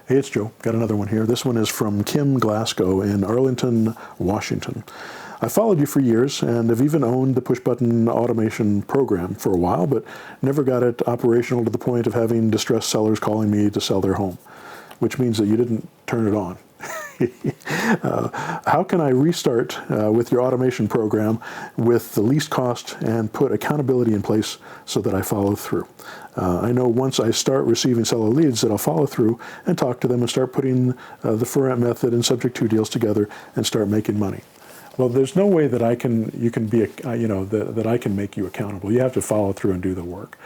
Hey, it's Joe. Got another one here. This one is from Kim Glasgow in Arlington, Washington. I followed you for years and have even owned the push-button automation program for a while, but never got it operational to the point of having distressed sellers calling me to sell their home, which means that you didn't turn it on. How can I restart with your automation program with the least cost and put accountability in place so that I follow through? I know once I start receiving seller leads that I'll follow through and talk to them and start putting the for-rent method and subject to deals together and start making money. Well, there's no way that I can make you accountable. You have to follow through and do the work.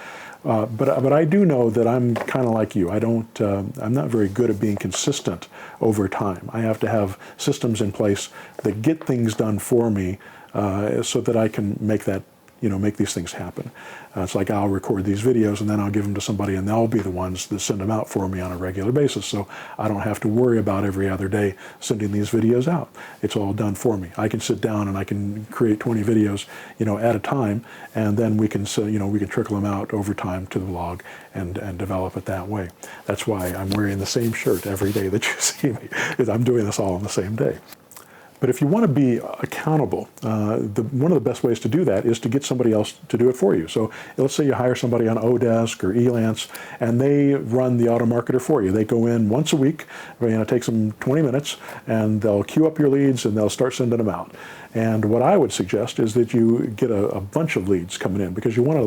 But I do know that I'm kind of like you. I'm not very good at being consistent over time. I have to have systems in place that get things done for me so that I can make these things happen. It's like I'll record these videos and then I'll give them to somebody and they'll be the ones that send them out for me on a regular basis. So I don't have to worry about every other day sending these videos out. It's all done for me. I can sit down and I can create 20 videos, at a time, and then we can trickle them out over time to the blog and develop it that way. That's why I'm wearing the same shirt every day that you see me. I'm doing this all on the same day. But if you want to be accountable, one of the best ways to do that is to get somebody else to do it for you. So let's say you hire somebody on Odesk or Elance, and they run the auto marketer for you. They go in once a week, it takes them 20 minutes, and they'll queue up your leads and they'll start sending them out. And what I would suggest is that you get a bunch of leads coming in because you want to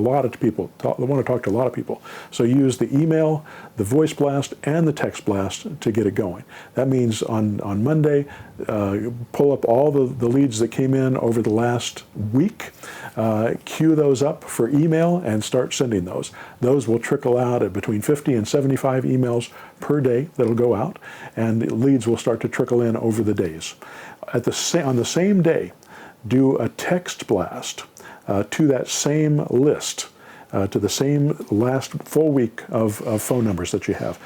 talk to a lot of people. So use the email, the voice blast, and the text blast to get it going. That means on Monday, pull up all the leads that came in over the last week, queue those up for email, and start sending those. Those will trickle out at between 50 and 75 emails per day that'll go out, and leads will start to trickle in over the days. On the same day, do a text blast to that same list, to the same last full week of phone numbers that you have.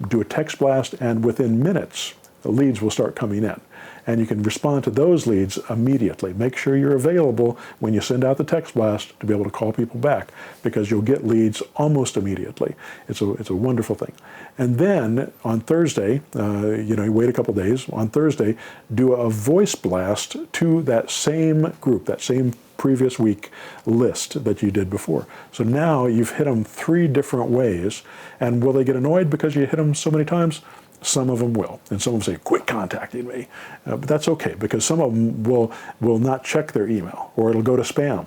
Do a text blast, and within minutes, the leads will start coming in. And you can respond to those leads immediately. Make sure you're available when you send out the text blast to be able to call people back, because you'll get leads almost immediately. It's a wonderful thing. And then on Thursday, you wait a couple days. On Thursday, do a voice blast to that same group, that same previous week list that you did before. So now you've hit them 3 different ways. And will they get annoyed because you hit them so many times? Some of them will, and some of them say, quit contacting me. But that's okay, because some of them will not check their email, or it'll go to spam.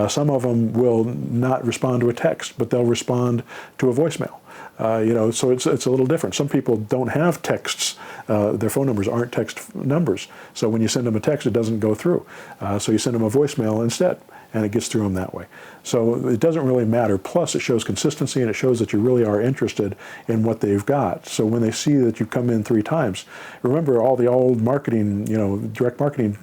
Some of them will not respond to a text, but they'll respond to a voicemail. So it's a little different. Some people don't have texts. Their phone numbers aren't text numbers. So when you send them a text, it doesn't go through. So you send them a voicemail instead, and it gets through them that way. So it doesn't really matter. Plus, it shows consistency, and it shows that you really are interested in what they've got. So when they see that you come in 3 times, remember all the old marketing, direct marketing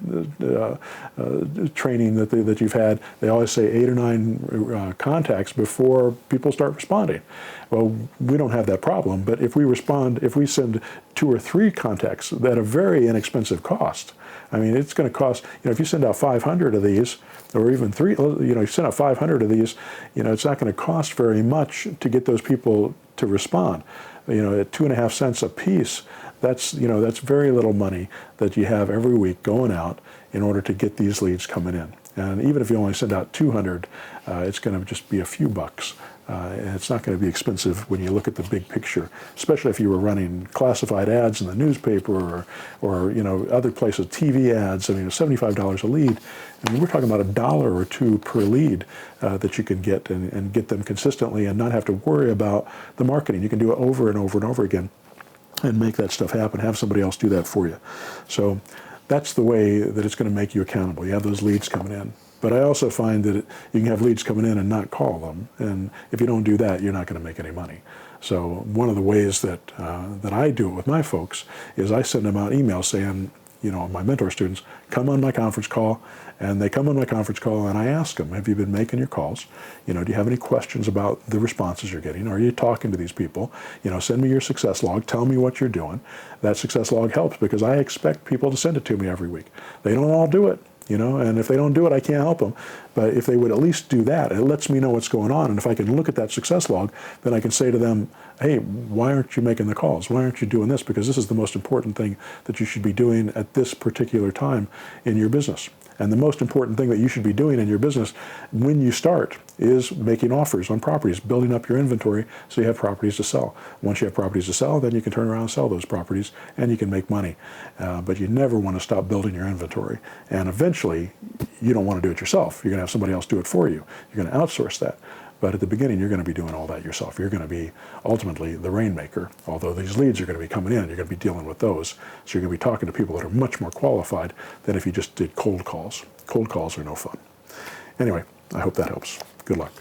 training that you've had. They always say 8 or 9 contacts before people start responding. Well, we don't have that problem. But if we send 2 or 3 contacts at a very inexpensive cost, it's going to cost, if you send out 500 of these, or even 3, you send out 500 of these, it's not going to cost very much to get those people to respond. At 2.5 cents a piece, that's very little money that you have every week going out in order to get these leads coming in. And even if you only send out 200, it's going to just be a few bucks. And it's not going to be expensive when you look at the big picture, especially if you were running classified ads in the newspaper or other places, TV ads. $75 a lead. We're talking about $1 or $2 per lead that you can get and get them consistently and not have to worry about the marketing. You can do it over and over and over again and make that stuff happen. Have somebody else do that for you. So that's the way that it's going to make you accountable. You have those leads coming in. But I also find that you can have leads coming in and not call them. And if you don't do that, you're not going to make any money. So one of the ways that I do it with my folks is I send them out emails saying, my mentor students, come on my conference call. And they come on my conference call and I ask them, have you been making your calls? Do you have any questions about the responses you're getting? Are you talking to these people? Send me your success log. Tell me what you're doing. That success log helps because I expect people to send it to me every week. They don't all do it. and if they don't do it, I can't help them. But if they would at least do that, it lets me know what's going on. And if I can look at that success log, then I can say to them, hey, why aren't you making the calls? Why aren't you doing this? Because this is the most important thing that you should be doing at this particular time in your business. And the most important thing that you should be doing in your business when you start is making offers on properties, building up your inventory so you have properties to sell. Once you have properties to sell, then you can turn around and sell those properties and you can make money. But you never want to stop building your inventory. And eventually, you don't want to do it yourself. You're going to have somebody else do it for you. You're going to outsource that. But at the beginning, you're going to be doing all that yourself. You're going to be ultimately the rainmaker. Although these leads are going to be coming in, you're going to be dealing with those. So you're going to be talking to people that are much more qualified than if you just did cold calls. Cold calls are no fun. Anyway, I hope that helps. Good luck.